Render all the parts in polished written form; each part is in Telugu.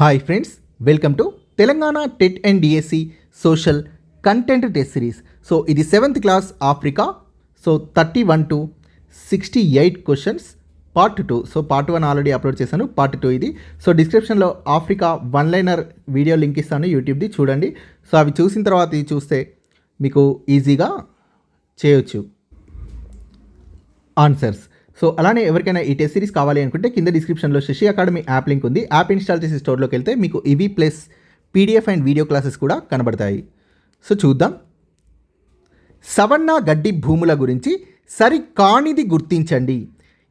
Hi friends, welcome to Telangana TET and DSC social content test series. So ఇది 7th class Africa. So 31 to 68 questions part 2. So part 1 already upload చేశాను, పార్ట్ 2 ఇది. సో డిస్క్రిప్షన్లో Africa one liner video link ఇస్తాను, యూట్యూబ్ది చూడండి. సో అవి చూసిన తర్వాత ఇది చూస్తే మీకు ఈజీగా చేయొచ్చు ఆన్సర్స్. సో అలానే ఎవరికైనా ఈ టెస్ట్ సిరీస్ కావాలి అనుకుంటే కింద డిస్క్రిప్షన్లో శశి అకాడమీ యాప్ లింక్ ఉంది. యాప్ ఇన్స్టాల్ చేసి స్టోర్లోకి వెళ్తే మీకు ఇవి plus PDF and video classes కూడా కనబడతాయి. సో చూద్దాం. సవన్నా గడ్డి భూముల గురించి సరికానిది గుర్తించండి.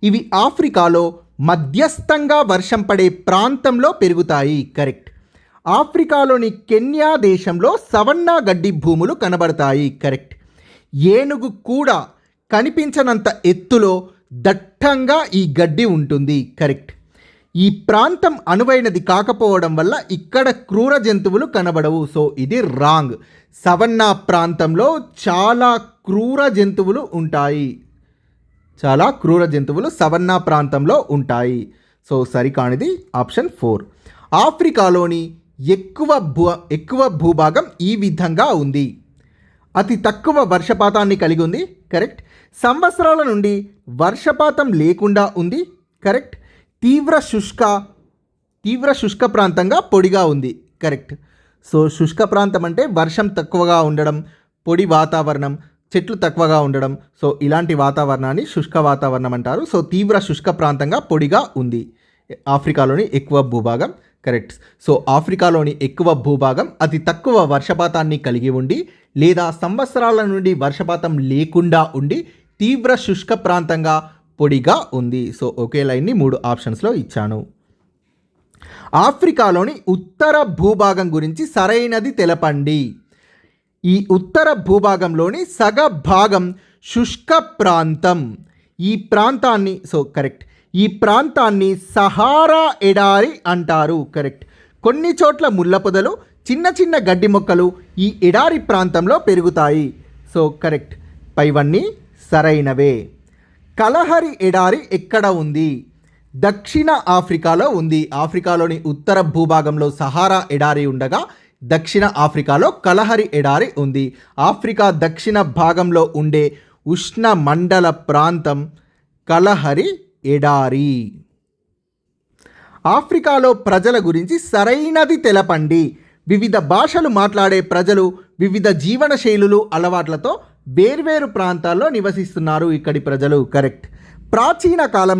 ఇవి ఆఫ్రికాలో మధ్యస్థంగా వర్షం పడే ప్రాంతంలో పెరుగుతాయి. కరెక్ట్. ఆఫ్రికాలోని కెన్యా దేశంలో సవన్నా గడ్డి భూములు కనబడతాయి. కరెక్ట్. ఏనుగు కూడా కనిపించనంత ఎత్తులో దట్టంగా ఈ గడ్డి ఉంటుంది. కరెక్ట్. ఈ ప్రాంతం అనువైనది కాకపోవడం వల్ల ఇక్కడ క్రూర జంతువులు కనబడవు. సో ఇది రాంగ్. సవన్నా ప్రాంతంలో చాలా క్రూర జంతువులు ఉంటాయి. చాలా క్రూర జంతువులు సవన్నా ప్రాంతంలో ఉంటాయి. సో సరికానిది ఆప్షన్ 4. ఆఫ్రికాలోని ఎక్కువ భూభాగం ఈ విధంగా ఉంది. అతి తక్కువ వర్షపాతాన్ని కలిగి ఉంది. కరెక్ట్. సంవత్సరాల నుండి వర్షపాతం లేకుండా ఉంది. కరెక్ట్. తీవ్ర శుష్క ప్రాంతంగా పొడిగా ఉంది. కరెక్ట్. సో శుష్క ప్రాంతం అంటే వర్షం తక్కువగా ఉండడం, పొడి వాతావరణం, చెట్లు తక్కువగా ఉండడం. సో ఇలాంటి వాతావరణాన్ని శుష్క వాతావరణం అంటారు. సో తీవ్ర శుష్క ప్రాంతంగా పొడిగా ఉంది ఆఫ్రికాలోని ఎక్కువ భూభాగం. కరెక్ట్. సో ఆఫ్రికాలోని ఎక్కువ భూభాగం అతి తక్కువ వర్షపాతాన్ని కలిగి ఉండి లేదా సంవత్సరాల నుండి వర్షపాతం లేకుండా ఉండి తీవ్ర శుష్క ప్రాంతంగా పొడిగా ఉంది. సో ఒకే లైన్ని 3 ఆప్షన్స్లో ఇచ్చాను. ఆఫ్రికాలోని ఉత్తర భూభాగం గురించి సరైనది తెలపండి. ఈ ఉత్తర భూభాగంలోని సగ భాగం శుష్క ప్రాంతం. ఈ ప్రాంతాన్ని సహారా ఎడారి అంటారు. కరెక్ట్. కొన్ని చోట్ల ముళ్ళ పొదలు, చిన్న చిన్న గడ్డి మొక్కలు ఈ ఎడారి ప్రాంతంలో పెరుగుతాయి. So correct. పైవన్నీ సరైనవే. కలహరి ఎడారి ఎక్కడ ఉంది? దక్షిణ ఆఫ్రికాలో ఉంది. ఆఫ్రికాలోని ఉత్తర భూభాగంలో సహారా ఎడారి ఉండగా దక్షిణ ఆఫ్రికాలో కలహరి ఎడారి ఉంది. ఆఫ్రికా దక్షిణ భాగంలో ఉండే ఉష్ణ మండల ప్రాంతం కలహరి ఎడారి. ఆఫ్రికాలో ప్రజల గురించి సరైనది తెలపండి. వివిధ భాషలు మాట్లాడే ప్రజలు వివిధ జీవన శైలులు అలవాట్లతో వేర్వేరు ప్రాంతాల్లో నివసిస్తున్నారు ఇక్కడి ప్రజలు. కరెక్ట్. ప్రాచీన కాలం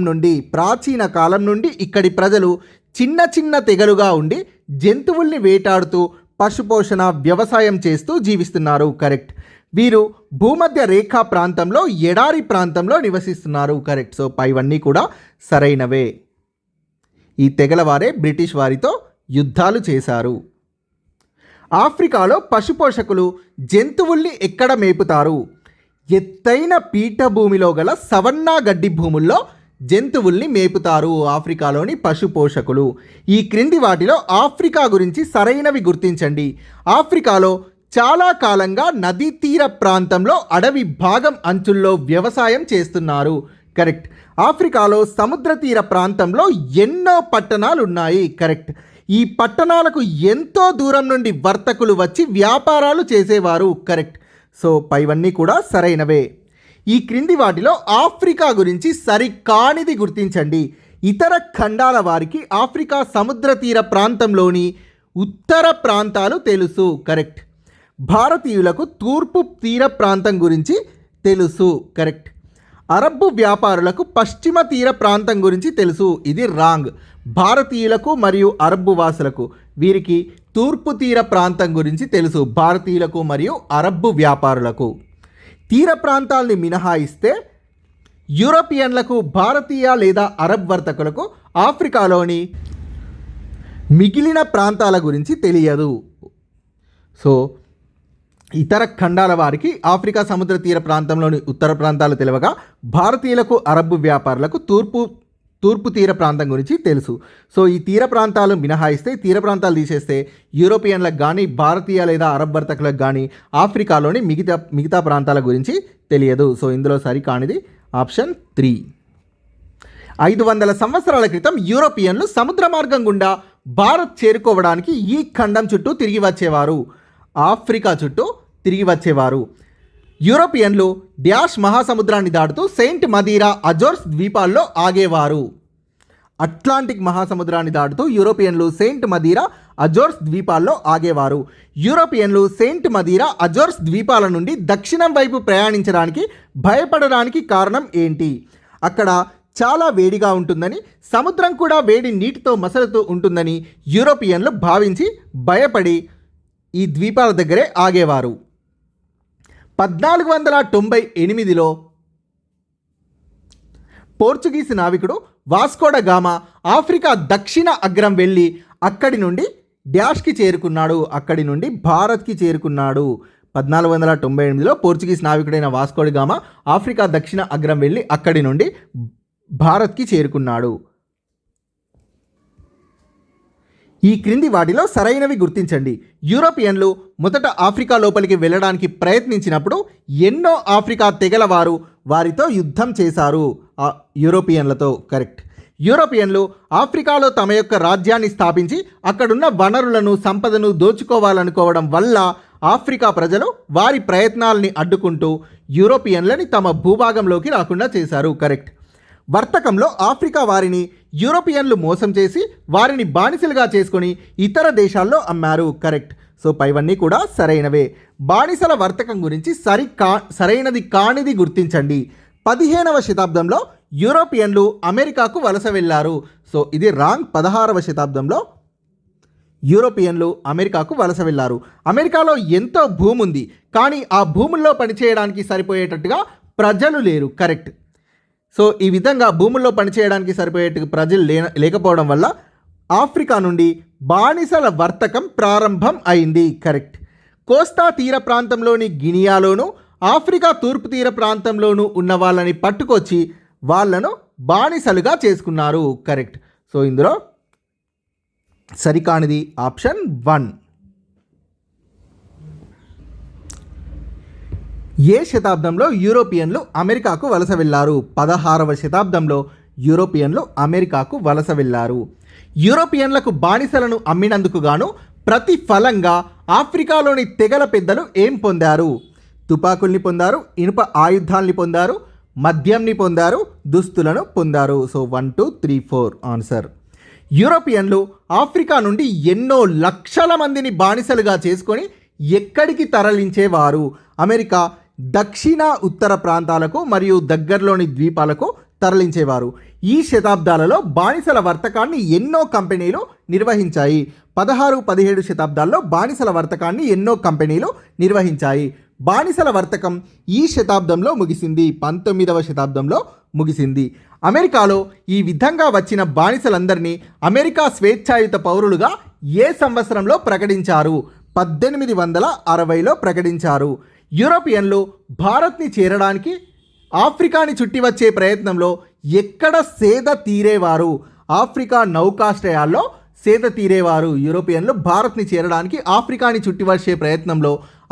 నుండి ఇక్కడి ప్రజలు చిన్న చిన్న తెగలుగా ఉండి జంతువుల్ని వేటాడుతూ పశుపోషణ, వ్యవసాయం చేస్తూ జీవిస్తున్నారు. కరెక్ట్. వీరు భూమధ్య రేఖా ప్రాంతంలో ఎడారి ప్రాంతంలో నివసిస్తున్నారు. కరెక్ట్. సో పైవన్నీ కూడా సరైనవే. ఈ తెగల వారే బ్రిటిష్ వారితో యుద్ధాలు చేశారు. ఆఫ్రికాలో పశుపోషకులు జంతువుల్ని ఎక్కడ మేపుతారు? ఎత్తైన పీఠభూమిలో గల సవన్నా గడ్డి భూముల్లో జంతువుల్ని మేపుతారు ఆఫ్రికాలోని పశుపోషకులు. ఈ క్రింది వాటిలో ఆఫ్రికా గురించి సరైనవి గుర్తించండి. ఆఫ్రికాలో చాలా కాలంగా నదీ తీర ప్రాంతంలో అడవి భాగం అంచుల్లో వ్యవసాయం చేస్తున్నారు. కరెక్ట్. ఆఫ్రికాలో సముద్ర తీర ప్రాంతంలో ఎన్నో పట్టణాలు ఉన్నాయి. కరెక్ట్. ఈ పట్టణాలకు ఎంతో దూరం నుండి వర్తకులు వచ్చి వ్యాపారాలు చేసేవారు. కరెక్ట్. సో పైవన్నీ కూడా సరైనవే. ఈ క్రింది వాటిలో ఆఫ్రికా గురించి సరికానిది గుర్తించండి. ఇతర ఖండాల వారికి ఆఫ్రికా సముద్ర తీర ప్రాంతంలోని ఉత్తర ప్రాంతాలు తెలుసు. కరెక్ట్. భారతీయులకు తూర్పు తీర ప్రాంతం గురించి తెలుసు. కరెక్ట్. అరబ్బు వ్యాపారులకు పశ్చిమ తీర ప్రాంతం గురించి తెలుసు. ఇది రాంగ్. భారతీయులకు మరియు అరబ్బు వాసులకు వీరికి తూర్పు తీర ప్రాంతం గురించి తెలుసు. భారతీయులకు మరియు అరబ్బు వ్యాపారులకు. తీర ప్రాంతాల్ని మినహాయిస్తే యూరోపియన్లకు, భారతీయ లేదా అరబ్ వర్తకులకు ఆఫ్రికాలోని మిగిలిన ప్రాంతాల గురించి తెలియదు. సో ఇతర ఖండాల వారికి ఆఫ్రికా సముద్ర తీర ప్రాంతంలోని ఉత్తర ప్రాంతాలు తెలియగా భారతీయులకు, అరబ్బు వ్యాపారులకు తూర్పు తీర ప్రాంతం గురించి తెలుసు. సో ఈ తీర ప్రాంతాలు మినహాయిస్తే, తీర ప్రాంతాలు తీసేస్తే యూరోపియన్లకు కానీ, భారతీయ లేదా అరబ్ వర్తకులకు కానీ ఆఫ్రికాలోని మిగతా ప్రాంతాల గురించి తెలియదు. సో ఇందులో సరికానిది ఆప్షన్ 3. 500 సంవత్సరాల క్రితం యూరోపియన్లు సముద్ర మార్గం గుండా భారత్ చేరుకోవడానికి ఈ ఖండం చుట్టూ తిరిగి వచ్చేవారు, ఆఫ్రికా చుట్టూ తిరిగి వచ్చేవారు. యూరోపియన్లు డ్యాష్ మహాసముద్రాన్ని దాటుతూ సెయింట్ మదీరా అజోర్స్ ద్వీపాల్లో ఆగేవారు. అట్లాంటిక్ మహాసముద్రాన్ని దాటుతూ యూరోపియన్లు సెయింట్ మదీరా అజోర్స్ ద్వీపాల్లో ఆగేవారు. యూరోపియన్లు సెయింట్ మదీరా అజోర్స్ ద్వీపాల నుండి దక్షిణం వైపు ప్రయాణించడానికి భయపడడానికి కారణం ఏంటి? అక్కడ చాలా వేడిగా ఉంటుందని, సముద్రం కూడా వేడి నీటితో మసలుతూ ఉంటుందని యూరోపియన్లు భావించి భయపడి ఈ ద్వీపాల దగ్గరే ఆగేవారు. 1498లో పోర్చుగీస్ నావికుడు వాస్కోడ గామా ఆఫ్రికా దక్షిణ అగ్రం వెళ్ళి అక్కడి నుండి డ్యాష్కి చేరుకున్నాడు, అక్కడి నుండి భారత్కి చేరుకున్నాడు. 1498లో పోర్చుగీస్ నావికుడైన వాస్కోడ గామా ఆఫ్రికా దక్షిణ అగ్రం వెళ్ళి అక్కడి నుండి భారత్కి చేరుకున్నాడు. ఈ క్రింది వాటిలో సరైనవి గుర్తించండి. యూరోపియన్లు మొదట ఆఫ్రికా లోపలికి వెళ్ళడానికి ప్రయత్నించినప్పుడు ఎన్నో ఆఫ్రికా తెగల వారు వారితో యుద్ధం చేశారు. యూరోపియన్లతో కరెక్ట్. యూరోపియన్లు ఆఫ్రికాలో తమ యొక్క రాజ్యాన్ని స్థాపించి అక్కడున్న వనరులను సంపదను దోచుకోవాలనుకోవడం వల్ల ఆఫ్రికా ప్రజలు వారి ప్రయత్నాలని అడ్డుకుంటూ యూరోపియన్లని తమ భూభాగంలోకి రాకుండా చేశారు. కరెక్ట్. వర్తకంలో ఆఫ్రికా వారిని యూరోపియన్లు మోసం చేసి వారిని బానిసలుగా చేసుకొని ఇతర దేశాల్లో అమ్మారు. కరెక్ట్. సో పైవన్నీ కూడా సరైనవే. బానిసల వర్తకం గురించి సరైనది కానిది గుర్తించండి. 15వ శతాబ్దంలో యూరోపియన్లు అమెరికాకు వలస వెళ్ళారు. సో ఇది రాంగ్. 16వ శతాబ్దంలో యూరోపియన్లు అమెరికాకు వలస వెళ్ళారు. అమెరికాలో ఎంతో భూమి ఉంది, కానీ ఆ భూముల్లో పనిచేయడానికి సరిపోయేటట్టుగా ప్రజలు లేరు. కరెక్ట్. సో ఈ విధంగా భూముల్లో పనిచేయడానికి సరిపోయేట్టుగా ప్రజలు లేకపోవడం వల్ల ఆఫ్రికా నుండి బానిసల వర్తకం ప్రారంభం అయింది. కరెక్ట్. కోస్తా తీర ప్రాంతంలోని గినియాలోను ఆఫ్రికా తూర్పు తీర ప్రాంతంలోనూ ఉన్న వాళ్ళని పట్టుకొచ్చి వాళ్ళను బానిసలుగా చేసుకున్నారు. కరెక్ట్. సో ఇందులో సరికానిది ఆప్షన్ 1. ఏ శతాబ్దంలో యూరోపియన్లు అమెరికాకు వలస వెళ్ళారు? 16వ శతాబ్దంలో యూరోపియన్లు అమెరికాకు వలస వెళ్ళారు. యూరోపియన్లకు బానిసలను అమ్మినందుకు గాను ప్రతిఫలంగా ఆఫ్రికాలోని తెగల పెద్దలు ఏం పొందారు? తుపాకుల్ని పొందారు, ఇనుప ఆయుధాల్ని పొందారు, మద్యంని పొందారు, దుస్తులను పొందారు. So 1, 2, 3, 4 answer. యూరోపియన్లు ఆఫ్రికా నుండి ఎన్నో లక్షల మందిని బానిసలుగా చేసుకొని ఎక్కడికి తరలించేవారు? అమెరికా దక్షిణ ఉత్తర ప్రాంతాలకు మరియు దగ్గరలోని ద్వీపాలకు తరలించేవారు. ఈ శతాబ్దాలలో బానిసల వర్తకాన్ని ఎన్నో కంపెనీలు నిర్వహించాయి. 16, 17 శతాబ్దాల్లో బానిసల వర్తకాన్ని ఎన్నో కంపెనీలు నిర్వహించాయి. బానిసల వర్తకం ఈ శతాబ్దంలో ముగిసింది, 19వ శతాబ్దంలో ముగిసింది. అమెరికాలో ఈ విధంగా వచ్చిన బానిసలందరినీ అమెరికా స్వేచ్ఛాయుత పౌరులుగా ఏ సంవత్సరంలో ప్రకటించారు? 1860లో ప్రకటించారు. యూరోపియన్లు భారత్ని చేరడానికి ఆఫ్రికాని చుట్టి వచ్చే ప్రయత్నంలో ఎక్కడ సేద తీరేవారు? ఆఫ్రికా నౌకాశ్రయాల్లో సేద తీరేవారు. యూరోపియన్లు భారత్ని చేరడానికి ఆఫ్రికాని చుట్టి వచ్చే ప్రయత్నంలో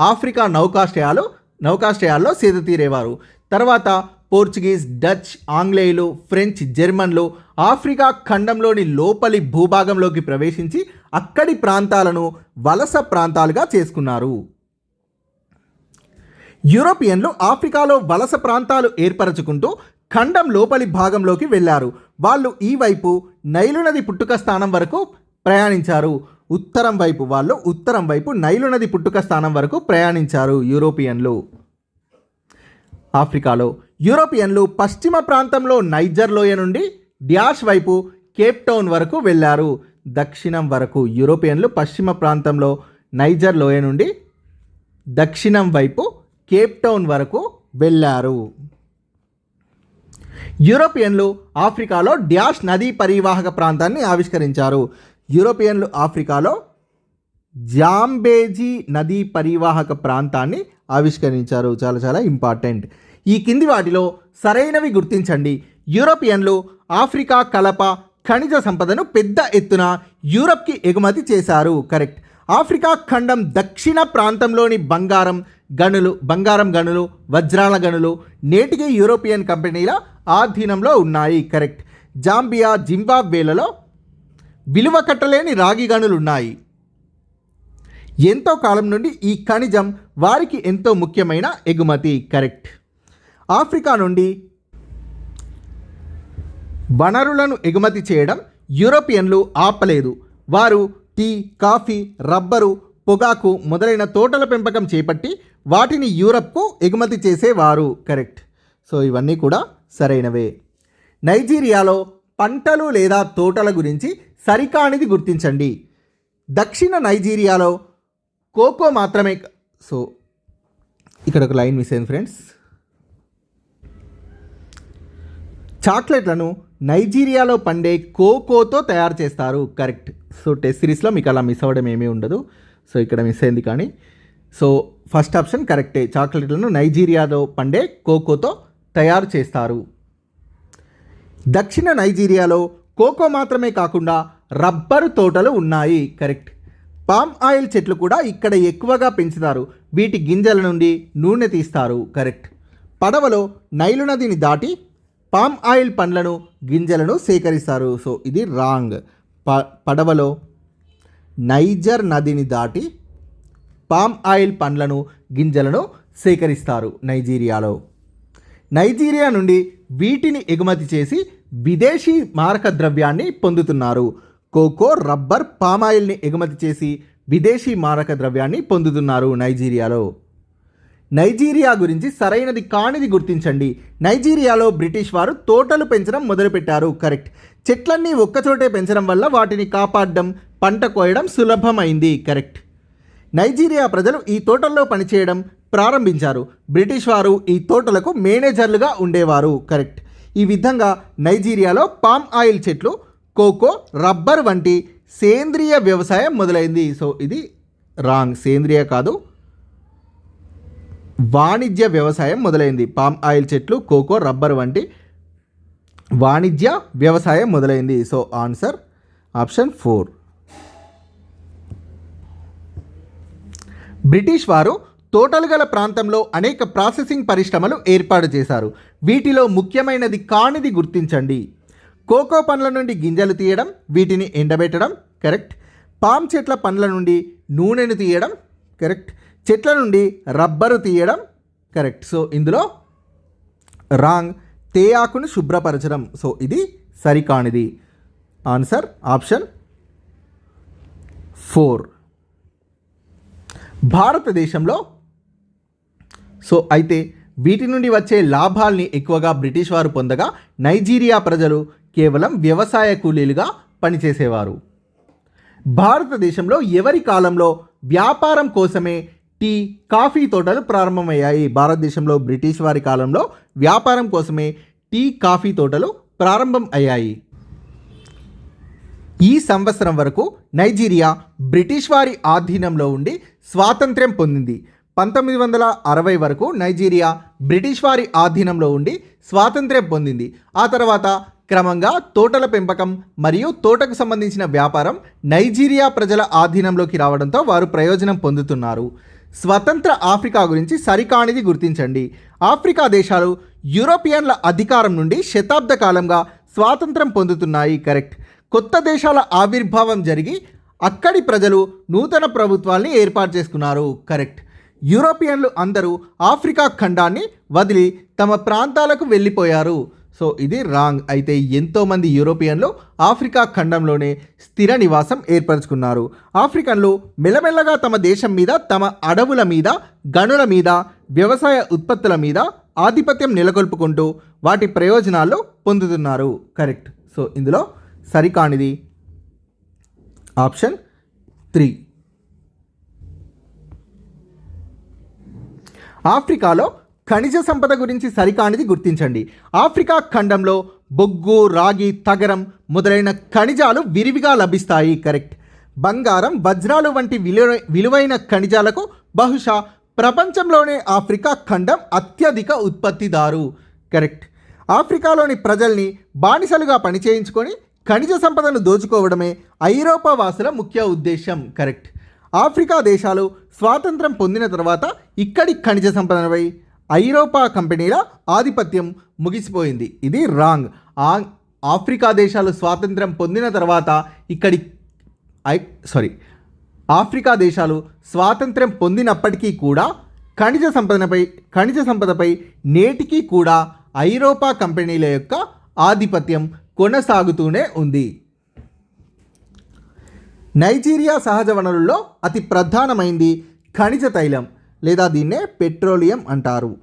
ఆఫ్రికా నౌకాశ్రయాల్లో సేద తీరేవారు. తర్వాత పోర్చుగీస్, డచ్, ఆంగ్లేయులు, ఫ్రెంచ్, జర్మన్లు ఆఫ్రికా ఖండంలోని లోపలి భూభాగంలోకి ప్రవేశించి అక్కడి ప్రాంతాలను వలస ప్రాంతాలుగా చేసుకున్నారు. యూరోపియన్లు ఆఫ్రికాలో వలస ప్రాంతాలు ఏర్పరచుకుంటూ ఖండం లోపలి భాగంలోకి వెళ్ళారు. వాళ్ళు ఈ వైపు నైలు నది పుట్టుక స్థానం వరకు ప్రయాణించారు. ఉత్తరం వైపు నైలు నది పుట్టుక స్థానం వరకు ప్రయాణించారు యూరోపియన్లు. ఆఫ్రికాలో యూరోపియన్లు పశ్చిమ ప్రాంతంలో నైజర్ లోయ నుండి డ్యాష్ వైపు కేప్ టౌన్ వరకు వెళ్ళారు. దక్షిణం వరకు యూరోపియన్లు పశ్చిమ ప్రాంతంలో నైజర్ లోయ నుండి దక్షిణం వైపు కేప్ టౌన్ వరకు వెళ్ళారు. యూరోపియన్లు ఆఫ్రికాలో డ్యాష్ నదీ పరివాహక ప్రాంతాన్ని ఆవిష్కరించారు. యూరోపియన్లు ఆఫ్రికాలో జాంబేజీ నదీ పరివాహక ప్రాంతాన్ని ఆవిష్కరించారు. చాలా చాలా ఇంపార్టెంట్. ఈ కింది వాటిలో సరైనవి గుర్తించండి. యూరోపియన్లు ఆఫ్రికా కలప ఖనిజ సంపదను పెద్ద ఎత్తున యూరప్కి ఎగుమతి చేశారు. కరెక్ట్. ఆఫ్రికా ఖండం దక్షిణ ప్రాంతంలోని బంగారం గనులు, వజ్రాల గనులు నేటికి యూరోపియన్ కంపెనీల ఆధీనంలో ఉన్నాయి. కరెక్ట్. జాంబియా, జింబాబ్వేలలో విలువ కట్టలేని రాగి గనులు ఉన్నాయి. ఎంతో కాలం నుండి ఈ ఖనిజం వారికి ఎంతో ముఖ్యమైన ఎగుమతి. కరెక్ట్. ఆఫ్రికా నుండి వనరులను ఎగుమతి చేయడం యూరోపియన్లు ఆపలేదు. వారు టీ, కాఫీ, రబ్బరు, పొగాకు మొదలైన తోటల పెంపకం చేపట్టి వాటిని యూరప్కు ఎగుమతి చేసేవారు. కరెక్ట్. సో ఇవన్నీ కూడా సరైనవే. నైజీరియాలో పంటలు లేదా తోటల గురించి సరికానిది గుర్తించండి. దక్షిణ నైజీరియాలో కోకో మాత్రమే. సో ఇక్కడ ఒక లైన్ మిస్ అయింది ఫ్రెండ్స్. చాక్లెట్లను నైజీరియాలో పండే కోకోతో తయారు చేస్తారు. కరెక్ట్. సో టెస్ట్ సిరీస్లో మీకు అలా మిస్ అవ్వడం ఏమీ ఉండదు. సో ఇక్కడ మిస్ అయింది కానీ. సో ఫస్ట్ ఆప్షన్ కరెక్టే. చాక్లెట్లను నైజీరియాలో పండే కోకోతో తయారు చేస్తారు. దక్షిణ నైజీరియాలో కోకో మాత్రమే కాకుండా రబ్బరు తోటలు ఉన్నాయి. కరెక్ట్. పామ్ ఆయిల్ చెట్లు కూడా ఇక్కడ ఎక్కువగా పెంచుతారు. వీటి గింజల నుండి నూనె తీస్తారు. కరెక్ట్. పడవలో నైలు నదిని దాటి పామ్ ఆయిల్ పండ్లను గింజలను సేకరిస్తారు. సో ఇది రాంగ్. పడవలో నైజర్ నదిని దాటి పామ్ ఆయిల్ పండ్లను గింజలను సేకరిస్తారు నైజీరియాలో. నైజీరియా నుండి వీటిని ఎగుమతి చేసి విదేశీ మారక ద్రవ్యాన్ని పొందుతున్నారు. కోకో, రబ్బర్, పామాయిల్ని ఎగుమతి చేసి విదేశీ మారక ద్రవ్యాన్ని పొందుతున్నారు నైజీరియాలో. నైజీరియా గురించి సరైనది కానిది గుర్తించండి. నైజీరియాలో బ్రిటిష్ వారు తోటలు పెంచడం మొదలుపెట్టారు. కరెక్ట్. చెట్లన్నీ ఒక్కచోటే పెంచడం వల్ల వాటిని కాపాడడం, పంట కోయడం సులభమైంది. కరెక్ట్. నైజీరియా ప్రజలు ఈ తోటల్లో పనిచేయడం ప్రారంభించారు. బ్రిటిష్ వారు ఈ తోటలకు మేనేజర్లుగా ఉండేవారు. కరెక్ట్. ఈ విధంగా నైజీరియాలో పామ్ ఆయిల్ చెట్లు, కోకో, రబ్బర్ వంటి సేంద్రియ వ్యవసాయం మొదలైంది. సో ఇది రాంగ్. సేంద్రియ కాదు, వాణిజ్య వ్యవసాయం మొదలైంది. పామ్ ఆయిల్ చెట్లు, కోకో, రబ్బర్ వంటి వాణిజ్య వ్యవసాయం మొదలైంది. So answer option 4. బ్రిటిష్ వారు తోటలు గల ప్రాంతంలో అనేక ప్రాసెసింగ్ పరిశ్రమలు ఏర్పాటు చేశారు. వీటిలో ముఖ్యమైనది కానిది గుర్తించండి. కోకో పండ్ల నుండి గింజలు తీయడం, వీటిని ఎండబెట్టడం. కరెక్ట్. పామ్ చెట్ల పండ్ల నుండి నూనెను తీయడం. కరెక్ట్. చెట్ల నుండి రబ్బరు తీయడం. కరెక్ట్. సో ఇందులో రాంగ్. తేయాకును శుభ్రపరచడం. సో ఇది సరికానిది. Answer option 4. భారతదేశంలో సో అయితే వీటి నుండి వచ్చే లాభాల్ని ఎక్కువగా బ్రిటిష్ వారు పొందగా నైజీరియా ప్రజలు కేవలం వ్యవసాయ కూలీలుగా పనిచేసేవారు. భారతదేశంలో ఎవరి కాలంలో వ్యాపారం కోసమే టీ, కాఫీ తోటలు ప్రారంభమయ్యాయి? భారతదేశంలో బ్రిటిష్ వారి కాలంలో వ్యాపారం కోసమే టీ, కాఫీ తోటలు ప్రారంభం అయ్యాయి. ఈ సంవత్సరం వరకు నైజీరియా బ్రిటిష్ వారి ఆధీనంలో ఉండి స్వాతంత్ర్యం పొందింది. 1960 వరకు నైజీరియా బ్రిటిష్ వారి ఆధీనంలో ఉండి స్వాతంత్ర్యం పొందింది. ఆ తర్వాత క్రమంగా తోటల పెంపకం మరియు తోటకు సంబంధించిన వ్యాపారం నైజీరియా ప్రజల ఆధీనంలోకి రావడంతో వారు ప్రయోజనం పొందుతున్నారు. స్వతంత్ర ఆఫ్రికా గురించి సరికానిది గుర్తించండి. ఆఫ్రికా దేశాలు యూరోపియన్ల అధికారం నుండి శతాబ్ద కాలంగా స్వాతంత్రం పొందుతున్నాయి. కరెక్ట్. కొత్త దేశాల ఆవిర్భావం జరిగి అక్కడి ప్రజలు నూతన ప్రభుత్వాల్ని ఏర్పాటు చేసుకున్నారు. కరెక్ట్. యూరోపియన్లు అందరూ ఆఫ్రికా ఖండాన్ని వదిలి తమ ప్రాంతాలకు వెళ్ళిపోయారు. సో ఇది రాంగ్. అయితే ఎంతోమంది యూరోపియన్లు ఆఫ్రికా ఖండంలోనే స్థిర నివాసం ఏర్పరచుకున్నారు. ఆఫ్రికన్లు మెల్లమెల్లగా తమ దేశం మీద, తమ అడవుల మీద, గనుల మీద, వ్యవసాయ ఉత్పత్తుల మీద ఆధిపత్యం నెలకొల్పుకుంటూ వాటి ప్రయోజనాలు పొందుతున్నారు. కరెక్ట్. సో ఇందులో సరికానిది ఆప్షన్ 3. ఆఫ్రికాలో ఖనిజ సంపద గురించి సరికానిది గుర్తించండి. ఆఫ్రికా ఖండంలో బొగ్గు, రాగి, తగరం మొదలైన ఖనిజాలు విరివిగా లభిస్తాయి. కరెక్ట్. బంగారం, వజ్రాలు వంటి విలువైన ఖనిజాలకు బహుశా ప్రపంచంలోనే ఆఫ్రికా ఖండం అత్యధిక ఉత్పత్తిదారు. కరెక్ట్. ఆఫ్రికాలోని ప్రజల్ని బానిసలుగా పనిచేయించుకొని ఖనిజ సంపదను దోచుకోవడమే ఐరోపా వాసుల ముఖ్య ఉద్దేశం. కరెక్ట్. ఆఫ్రికా దేశాలు స్వాతంత్రం పొందిన తర్వాత ఇక్కడి ఖనిజ సంపదపై ఐరోపా కంపెనీల ఆధిపత్యం ముగిసిపోయింది. ఇది రాంగ్. ఆఫ్రికా దేశాలు స్వాతంత్రం పొందిన తర్వాత ఆఫ్రికా దేశాలు స్వాతంత్రం పొందినప్పటికీ కూడా ఖనిజ సంపదపై నేటికి కూడా ఐరోపా కంపెనీల యొక్క ఆధిపత్యం కొనసాగుతూనే ఉంది. నైజీరియా సహజ వనరుల్లో అతి ప్రధానమైంది ఖనిజ తైలం లేదా దీన్నే పెట్రోలియం అంటారు.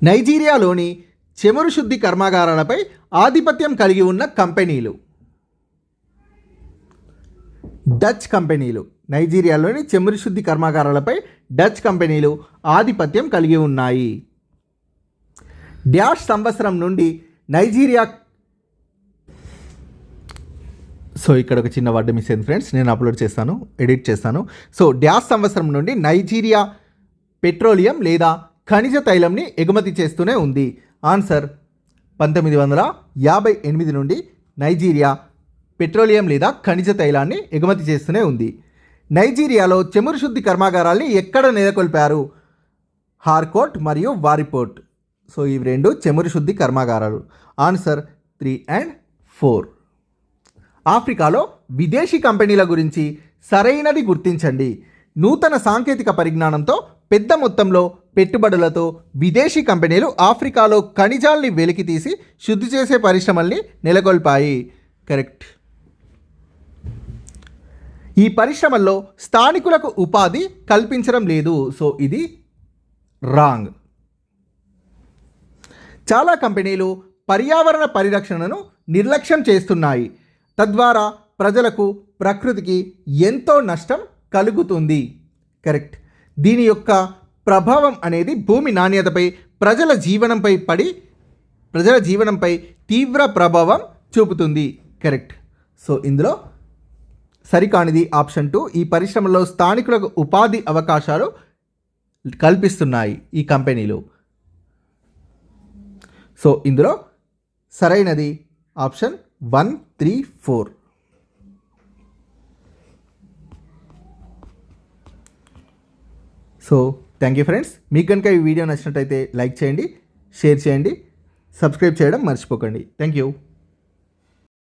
నైజీరియాలోని చమురు శుద్ధి కర్మాగారాలపై ఆధిపత్యం కలిగి ఉన్న కంపెనీలు డచ్ కంపెనీలు. నైజీరియాలోని చమురు శుద్ధి కర్మాగారాలపై డచ్ కంపెనీలు ఆధిపత్యం కలిగి ఉన్నాయి. డ్యాష్ సంవత్సరం నుండి నైజీరియా ఇక్కడ ఒక చిన్న వర్డ్ మిస్ అయింది ఫ్రెండ్స్, నేను ఎడిట్ చేస్తాను. డ్యాష్ సంవత్సరం నుండి నైజీరియా పెట్రోలియం లేదా ఖనిజ తైలంని ఎగుమతి చేస్తూనే ఉంది. ఆన్సర్ 1958 నుండి నైజీరియా పెట్రోలియం లేదా ఖనిజ తైలాన్ని ఎగుమతి చేస్తూనే ఉంది. నైజీరియాలో చమురు శుద్ధి కర్మాగారాల్ని ఎక్కడ నెలకొల్పారు? హార్కోట్ మరియు వారిపోర్ట్. ఇవి రెండు చమురు శుద్ధి కర్మాగారాలు. Answer 3 and 4. ఆఫ్రికాలో విదేశీ కంపెనీల గురించి సరైనది గుర్తించండి. నూతన సాంకేతిక పరిజ్ఞానంతో పెద్ద మొత్తంలో పెట్టుబడులతో విదేశీ కంపెనీలు ఆఫ్రికాలో ఖనిజాల్ని వెలికితీసి శుద్ధి చేసే పరిశ్రమల్ని నెలకొల్పాయి. కరెక్ట్. ఈ పరిశ్రమల్లో స్థానికులకు ఉపాధి కల్పించడం లేదు. ఇది రాంగ్. చాలా కంపెనీలు పర్యావరణ పరిరక్షణను నిర్లక్ష్యం చేస్తున్నాయి. తద్వారా ప్రజలకు ప్రకృతికి ఎంతో నష్టం కలుగుతుంది. కరెక్ట్. దీని యొక్క ప్రభావం అనేది భూమి నాణ్యతపై ప్రజల జీవనంపై తీవ్ర ప్రభావం చూపుతుంది. కరెక్ట్. ఇందులో సరికానిది ఆప్షన్ 2. ఈ పరిశ్రమలో స్థానికులకు ఉపాధి అవకాశాలు కల్పిస్తున్నాయి ఈ కంపెనీలు. ఇందులో సరైనది ఆప్షన్ 1, 3, 4. Thank you friends. మీకు కనుక ఈ వీడియో నచ్చినట్టయితే లైక్ చేయండి, షేర్ చేయండి, సబ్స్క్రైబ్ చేయడం మర్చిపోకండి. Thank you.